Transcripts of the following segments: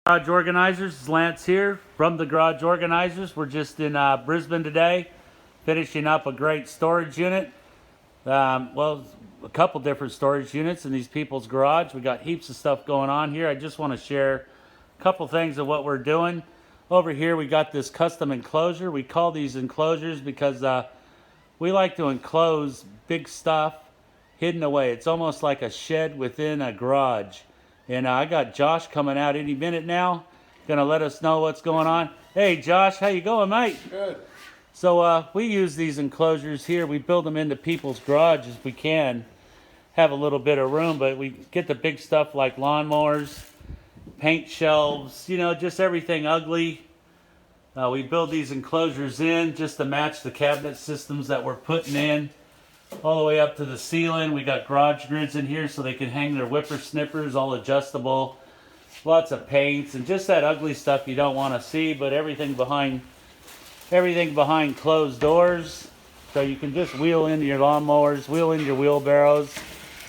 Garage Organizers, Lance here from the Garage Organizers. We're just in Brisbane today, finishing up a great storage unit. Well, a couple different storage units in these people's garage. We got heaps of stuff going on here. I just want to share a couple things of what we're doing. Over here we got this custom enclosure. We call these enclosures because we like to enclose big stuff hidden away. It's almost like a shed within a garage. And I got Josh coming out any minute now, gonna let us know what's going on. Hey Josh, how you going, mate? Good. So we use these enclosures here. We build them into people's garages if we can. Have a little bit of room, but we get the big stuff like lawnmowers, paint shelves, you know, just everything ugly. We build these enclosures in just to match the cabinet systems that we're putting in. All the way up to the ceiling. We got garage grids in here so they can hang their whippersnippers, all adjustable. Lots of paints and just that ugly stuff you don't want to see, but everything behind closed doors. So you can just wheel into your lawnmowers, wheel into your wheelbarrows.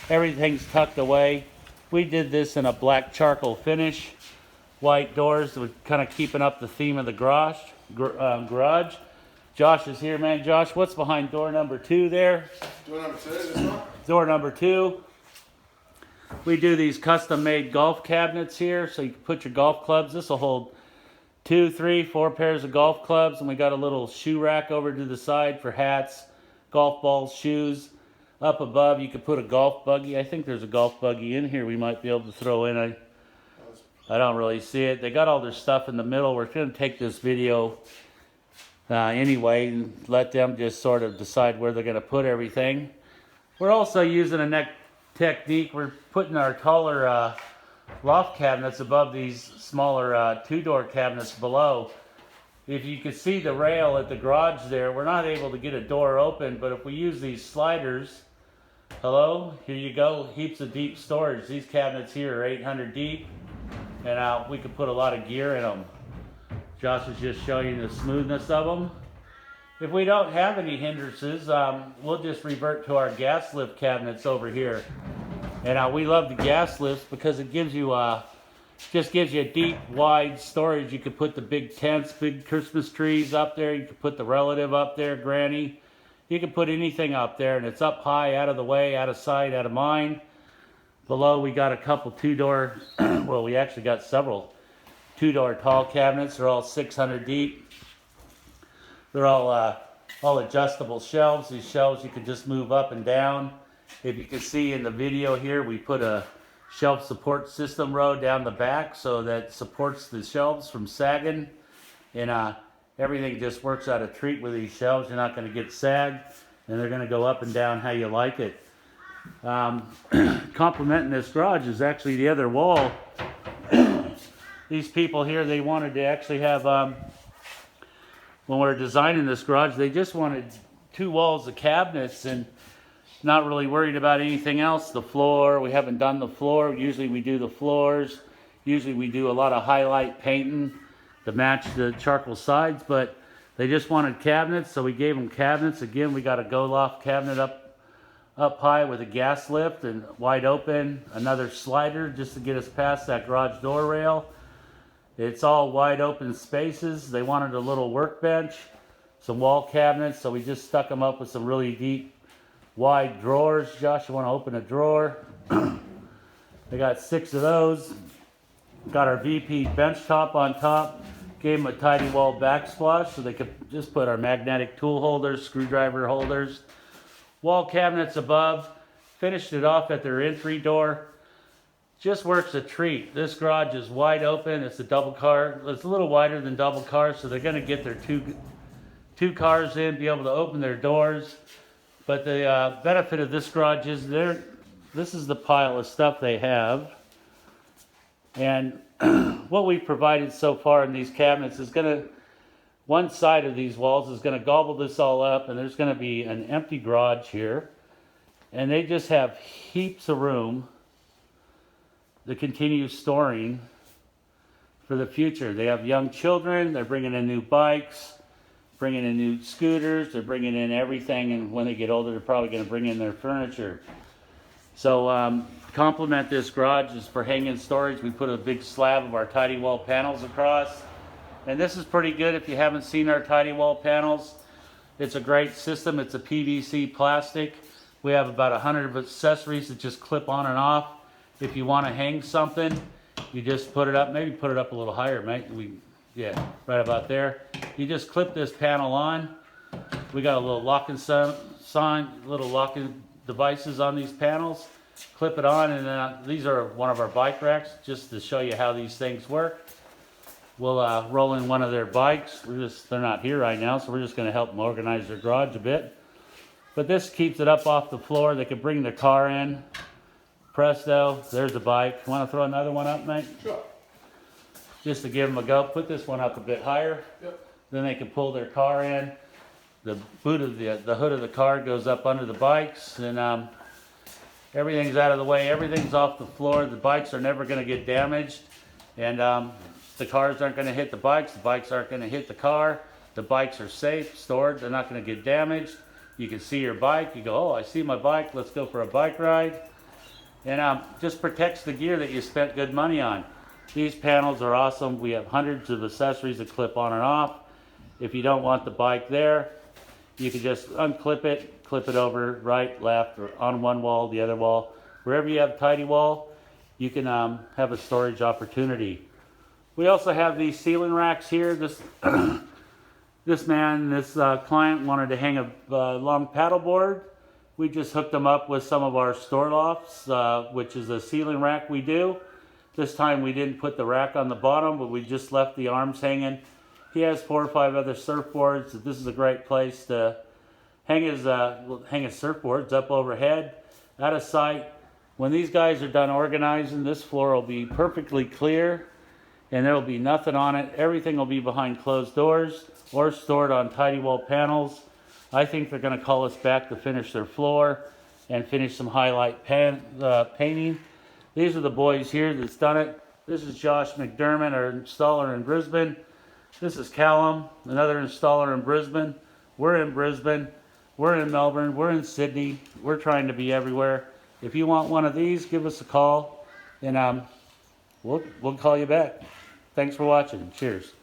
Everything's tucked away. We did this in a black charcoal finish. White doors, we're kind of keeping up the theme of the garage. Josh is here, man. Josh, what's behind door number 2 there? Door number 2, this one? Door number 2. We do these custom-made golf cabinets here, so you can put your golf clubs. This will hold 2, 3, 4 pairs of golf clubs, and we got a little shoe rack over to the side for hats, golf balls, shoes. Up above, you could put a golf buggy. I think there's a golf buggy in here we might be able to throw in. I don't really see it. They got all their stuff in the middle. We're going to take this video anyway and let them just sort of decide where they're going to put everything. We're also using a technique. We're putting our taller loft cabinets above these smaller 2-door cabinets below. If you can see the rail at the garage there, we're not able to get a door open, but if we use these sliders, hello, here you go, heaps of deep storage. These cabinets here are 800 deep, and we could put a lot of gear in them. Josh is just showing you the smoothness of them. If we don't have any hindrances, we'll just revert to our gas lift cabinets over here. And we love the gas lifts because it gives you just gives you a deep, wide storage. You could put the big tents, big Christmas trees up there. You could put the relative up there, granny. You can put anything up there, and it's up high, out of the way, out of sight, out of mind. Below we got a couple 2-door, well, we actually got several 2-door tall cabinets. They're all 600 deep. They're all adjustable shelves. These shelves you can just move up and down. If you can see in the video here, we put a shelf support system row down the back so that supports the shelves from sagging. And everything just works out a treat with these shelves. You're not going to get sagged, and they're going to go up and down how you like it. Complementing this garage is actually the other wall. These people here, they wanted to actually have, when we were designing this garage, they just wanted 2 walls of cabinets and not really worried about anything else. The floor, we haven't done the floor. Usually we do the floors. Usually we do a lot of highlight painting to match the charcoal sides, but they just wanted cabinets, so we gave them cabinets. Again, we got a Go Loft cabinet up high with a gas lift and wide open. Another slider just to get us past that garage door rail. It's all wide open spaces. They wanted a little workbench, some wall cabinets, so we just stuck them up with some really deep, wide drawers. Josh, you want to open a drawer? They got 6 of those. Got our VP bench top on top. Gave them a tidy wall backsplash so they could just put our magnetic tool holders, screwdriver holders. Wall cabinets above. Finished it off at their entry door. Just works a treat. This garage is wide open. It's a double car. It's a little wider than double cars, so they're going to get their two cars in, be able to open their doors. But the benefit of this garage is this is the pile of stuff they have. And what we've provided so far in these cabinets is one side of these walls is going to gobble this all up, and there's going to be an empty garage here. And they just have heaps of room to continue storing for the future. They have young children. They're bringing in new bikes, bringing in new scooters. They're bringing in everything, and when they get older, they're probably going to bring in their furniture. So complement this garage is for hanging storage. We put a big slab of our tidy wall panels across. And this is pretty good if you haven't seen our tidy wall panels. It's a great system. It's a PVC plastic. We have about 100 accessories that just clip on and off. If you want to hang something, you just put it up, maybe put it up a little higher, mate. Yeah, right about there. You just clip this panel on. We got a little locking sign, little locking devices on these panels. Clip it on, and then these are one of our bike racks, just to show you how these things work. We'll roll in one of their bikes. They're not here right now, so we're just going to help them organize their garage a bit. But this keeps it up off the floor. They can bring their car in. Presto, there's a bike. You want to throw another one up, mate? Sure. Just to give them a go. Put this one up a bit higher. Yep. Then they can pull their car in. The boot of the hood of the car goes up under the bikes, and everything's out of the way. Everything's off the floor. The bikes are never going to get damaged, and the cars aren't going to hit the bikes. The bikes aren't going to hit the car. The bikes are safe, stored. They're not going to get damaged. You can see your bike. You go, oh, I see my bike. Let's go for a bike ride. And just protects the gear that you spent good money on. These panels are awesome. We have hundreds of accessories that clip on and off. If you don't want the bike there, you can just unclip it, clip it over right, left, or on one wall, the other wall. Wherever you have tidy wall, you can have a storage opportunity. We also have these ceiling racks here. This this client wanted to hang a long paddleboard. We just hooked them up with some of our store lofts, which is a ceiling rack we do. This time we didn't put the rack on the bottom, but we just left the arms hanging. He has 4 or 5 other surfboards. This is a great place to hang his surfboards up overhead, out of sight. When these guys are done organizing, this floor will be perfectly clear, and there will be nothing on it. Everything will be behind closed doors or stored on tidy wall panels. I think they're going to call us back to finish their floor and finish some highlight painting. These are the boys here that's done it. This is Josh McDermott, our installer in Brisbane. This is Callum, another installer in Brisbane. We're in Brisbane. We're in Melbourne. We're in Sydney. We're trying to be everywhere. If you want one of these, give us a call, and we'll call you back. Thanks for watching. Cheers.